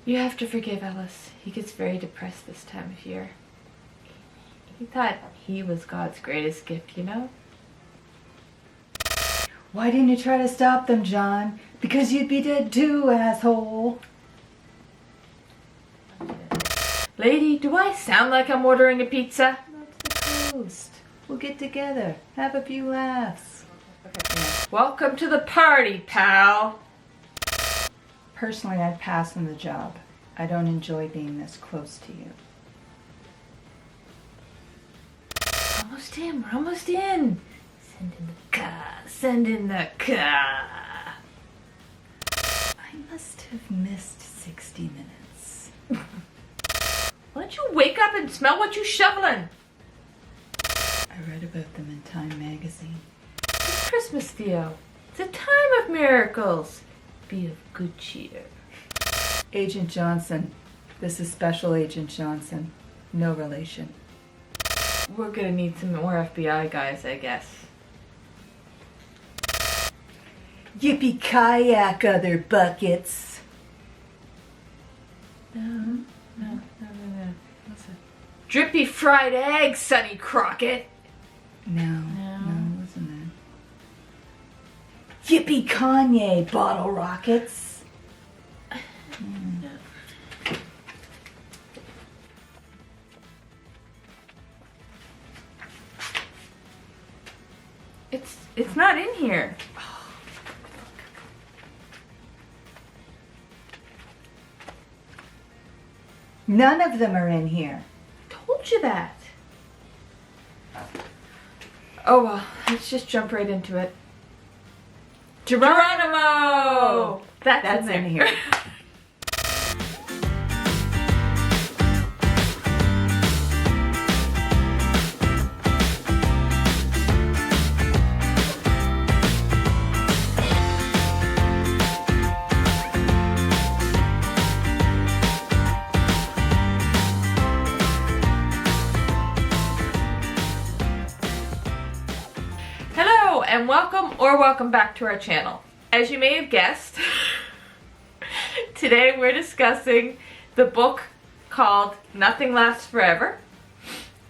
You have to forgive Ellis. He gets very depressed this time of year. He thought he was God's greatest gift, you know? Why didn't you try to stop them, John? Because you'd be dead too, asshole. Lady, do I sound like I'm ordering a pizza? Not to the coast. We'll get together, have a few laughs. Welcome to the party, pal. Personally, I'd pass on the job. I don't enjoy being this close to you. Almost in, we're almost in. Send in the car, send in the car. I must have missed 60 minutes. Why don't you wake up and smell what you shoveling? I read about them in Time magazine. It's Christmas, Theo. It's a time of miracles. Be of good cheer. Agent Johnson. This is Special Agent Johnson. No relation. We're gonna need some more FBI guys, I guess. Yippee kayak, other buckets. No. Listen. Drippy fried eggs, Sonny Crockett. No, wasn't it? Yippee Kanye, bottle rockets. No. It's not in here. None of them are in here. Told you that. Oh well, let's just jump right into it. Geronimo! That's in here. Hello and welcome back to our channel. As you may have guessed, today we're discussing the book called Nothing Lasts Forever,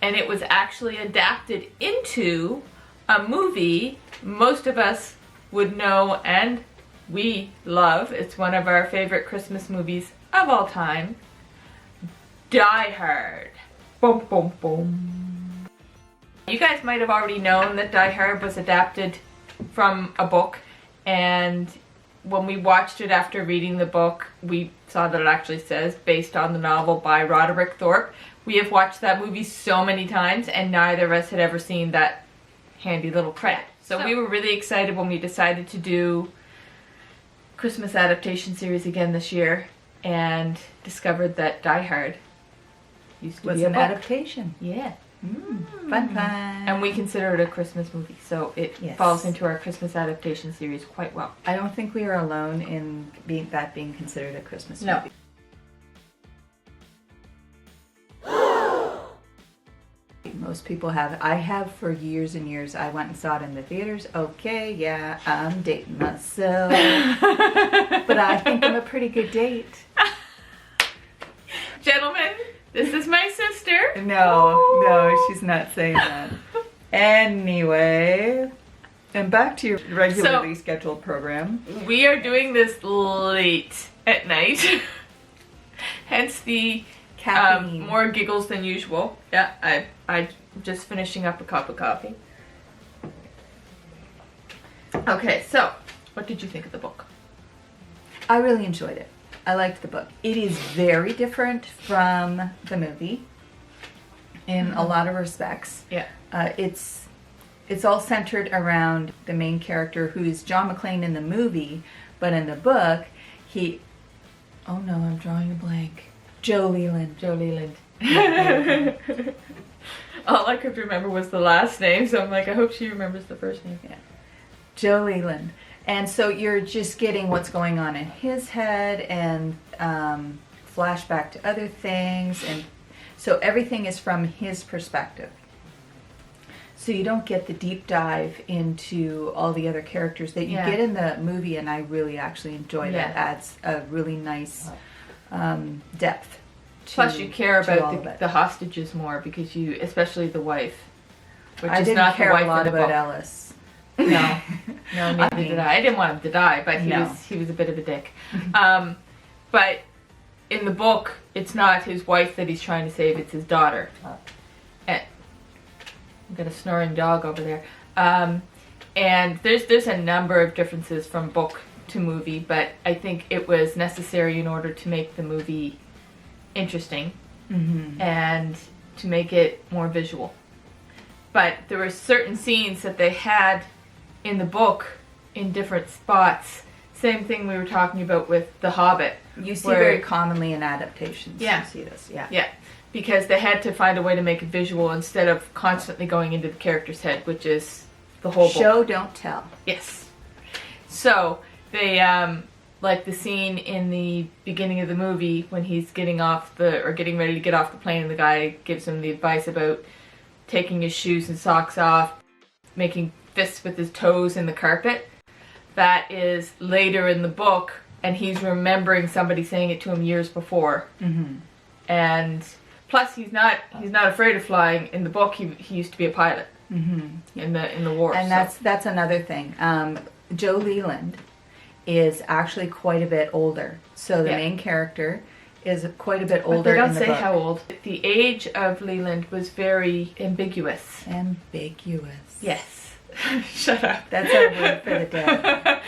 and it was actually adapted into a movie most of us would know and we love. It's one of our favorite Christmas movies of all time, Die Hard. Boom, boom, boom. You guys might have already known that Die Hard was adapted from a book, and when we watched it after reading the book, we saw that it actually says based on the novel by Roderick Thorpe. We have watched that movie so many times, and neither of us had ever seen that handy little crap. So we were really excited when we decided to do Christmas adaptation series again this year, and discovered that Die Hard used to Was be a an book. adaptation. Yeah. Fun. And we consider it a Christmas movie, so it Yes. falls into our Christmas adaptation series quite well. I don't think we are alone in being considered a Christmas No. movie. Most people have. I have for years and years. I went and saw it in the theaters. Okay, yeah, I'm dating myself. But I think I'm a pretty good date. Gentlemen, this is my sister. No, she's not saying that. Anyway, and back to your regularly scheduled program. We are doing this late at night. Hence the Caffeine. more giggles than usual. Yeah, I'm just finishing up a cup of coffee. Okay, so what did you think of the book? I really enjoyed it. I liked the book. It is very different from the movie in a lot of respects. Yeah. It's all centered around the main character, who is John McClane in the movie, but in the book, oh no, I'm drawing a blank. Joe Leland. All I could remember was the last name, so I'm like, I hope she remembers the first name. Yeah. Joe Leland. And so you're just getting what's going on in his head and flashback to other things. And so everything is from his perspective. So you don't get the deep dive into all the other characters that you get in the movie, and I really actually enjoy that. Adds a really nice depth. Plus, you care to all of about it. the hostages more because you, especially the wife, which I is didn't not care the wife a lot in the about book. Ellis. No, no, neither did I. I didn't want him to die, but No. he was a bit of a dick. But in the book, it's not his wife that he's trying to save; it's his daughter. And I've got a snoring dog over there. And there's a number of differences from book to movie, but I think it was necessary in order to make the movie interesting and to make it more visual. But there were certain scenes that they had in the book in different spots. Same thing we were talking about with The Hobbit. You see where- very commonly in adaptations. Yeah. You see this. Yeah. Yeah, because they had to find a way to make it visual instead of constantly going into the character's head, which is the whole book. Show, don't tell. Yes. So they like the scene in the beginning of the movie when he's getting ready to get off the plane, and the guy gives him the advice about taking his shoes and socks off, making fists with his toes in the carpet. That is later in the book, and he's remembering somebody saying it to him years before. And plus, he's not afraid of flying. In the book, he used to be a pilot in the war. And that's another thing. Joe Leland is actually quite a bit older. So the main character is quite a bit older. But they don't in the say book. how old. The age of Leland was very ambiguous. Ambiguous. Yes. Shut up. That's our word for the day.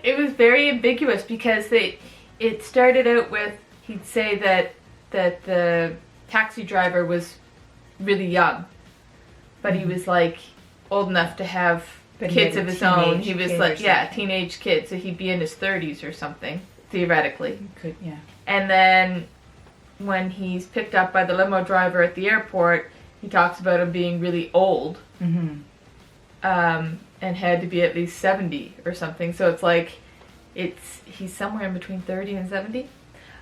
It was very ambiguous because it started out with, he'd say that the taxi driver was really young, but he was like old enough to have But he kids had of a his own. teenage He was kid like, or yeah, something. teenage kid, so he'd be in his 30s or something, theoretically. Could, yeah. And then when he's picked up by the limo driver at the airport, he talks about him being really old. And had to be at least 70 or something. So it's like, he's somewhere in between 30 and 70.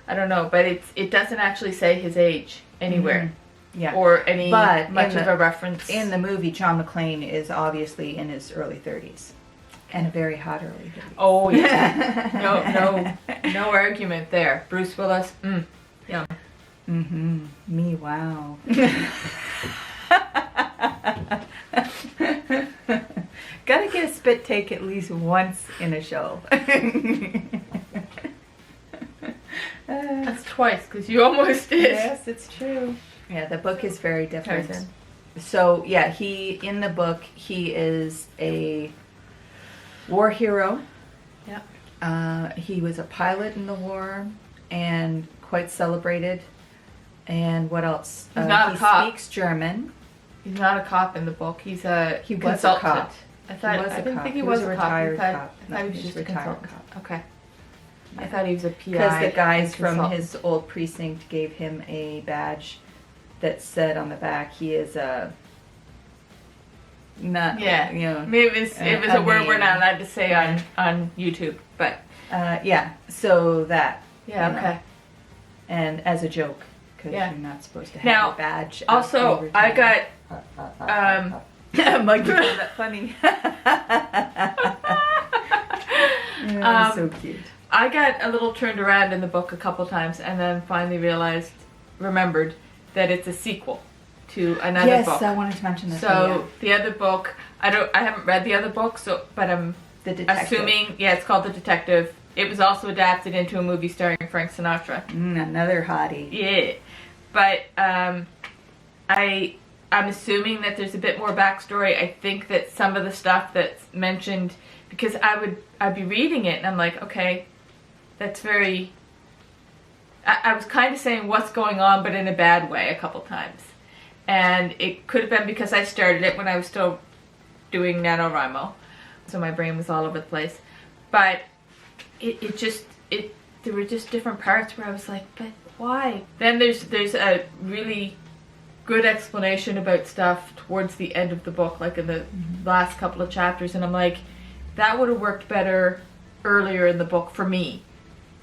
I don't know, but it doesn't actually say his age anywhere. Yeah. Or any But much in of the- a reference. In the movie, John McClane is obviously in his early 30s. And a very hot early 30s. Oh yeah. No argument there. Bruce Willis, yum. Me, wow. Gotta get a spit take at least once in a show. That's twice, because you almost did. Yes, it's true. Yeah, the book is very different. Tarzan. So, yeah, in the book, he is a war hero. Yeah. He was a pilot in the war and quite celebrated. And what else? He's not a he cop. speaks German. He's not a cop in the book. He was a consultant. cop. I thought He was I a didn't cop. think he He was was a a cop. retired I cop. thought he No, was he's just a retired consultant. cop. Okay. I thought he was a PI. Because the guys and from consultant. his old precinct gave him a badge that said on the back, he is a not, Yeah. you know, Maybe it was a word we're name. not allowed to say on YouTube, but yeah. So that, yeah, you know, okay. and as a joke, because Yeah. you're not supposed to have Now, a badge. Also, I got Mike, you found that funny. So cute. I got a little turned around in the book a couple times, and then finally remembered that it's a sequel to another Yes, book. I wanted to mention this. So the other book, I haven't read the other book, but I'm the detective. assuming, it's called The Detective. It was also adapted into a movie starring Frank Sinatra. Another hottie. Yeah, but I'm assuming that there's a bit more backstory. I think that some of the stuff that's mentioned, because I'd be reading it and I'm like, okay, that's very. I was kind of saying what's going on, but in a bad way a couple times, and it could have been because I started it when I was still doing NaNoWriMo, so my brain was all over the place, but there were just different parts where I was like, but why? Then there's a really good explanation about stuff towards the end of the book, like in the last couple of chapters, and I'm like, that would have worked better earlier in the book for me,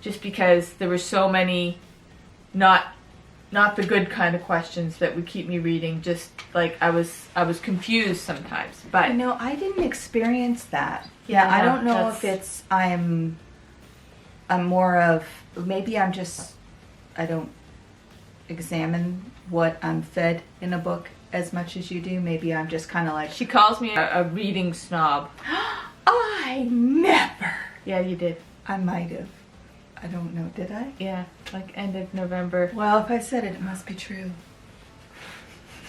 just because there were so many not the good kind of questions that would keep me reading. Just like I was confused sometimes, but I didn't experience that. Yeah, I don't know that's- if it's I'm more of, maybe I'm just examine what I'm fed in a book as much as you do. Maybe I'm just kind of like, She calls me a reading snob. I never. Yeah, you did. I might have. I don't know. Did I? Yeah, like end of November. Well, if I said it, it must be true.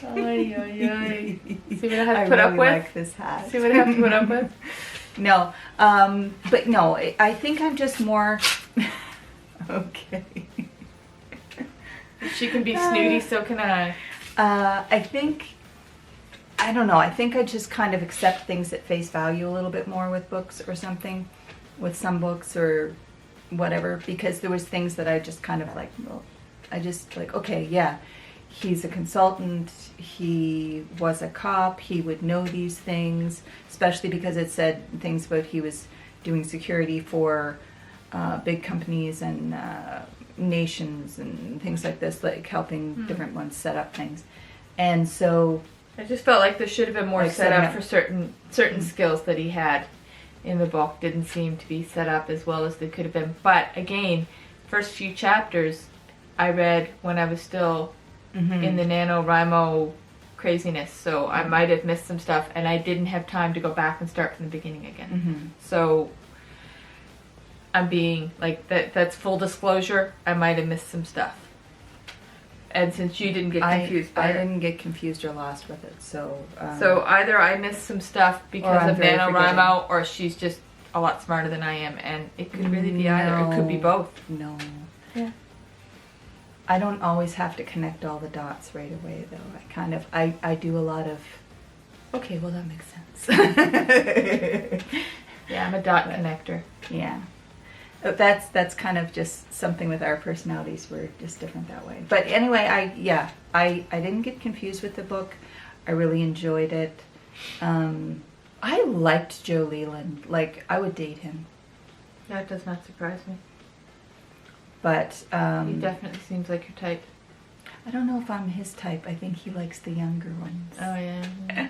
Oy, oy, oy. See what I have to I put up really with? like this hat. See what I have to put up with? No, but no, I think I'm just more. Okay. If she can be snooty, so can I. I don't know. I think I just kind of accept things at face value a little bit more with books or something, with some books or whatever, because there was things that I just kind of like, well, I just like, okay, yeah, he's a consultant, he was a cop, he would know these things, especially because it said things about he was doing security for big companies and nations and things like this, like helping different ones set up things. And so I just felt like there should have been more Like set setting up up- for certain skills that he had in the book. Didn't seem to be set up as well as they could have been. But again, first few chapters I read when I was still in the NaNoWriMo craziness, so I might have missed some stuff, and I didn't have time to go back and start from the beginning again. So I'm being like that's full disclosure. I might have missed some stuff. And since you didn't get confused by I it, didn't get confused or lost with it, so so either I missed some stuff because I'm of very NaNoWriMo, or she's just a lot smarter than I am, and it could really be either. It could be both. No. Yeah. I don't always have to connect all the dots right away, though. I kind of, I do a lot of, okay, well, that makes sense. Yeah, I'm a dot connector. Yeah. That's kind of just something with our personalities. We're just different that way. But anyway, I didn't get confused with the book. I really enjoyed it. I liked Joe Leland. Like, I would date him. That does not surprise me. But He definitely seems like your type. I don't know if I'm his type. I think he likes the younger ones. Oh yeah.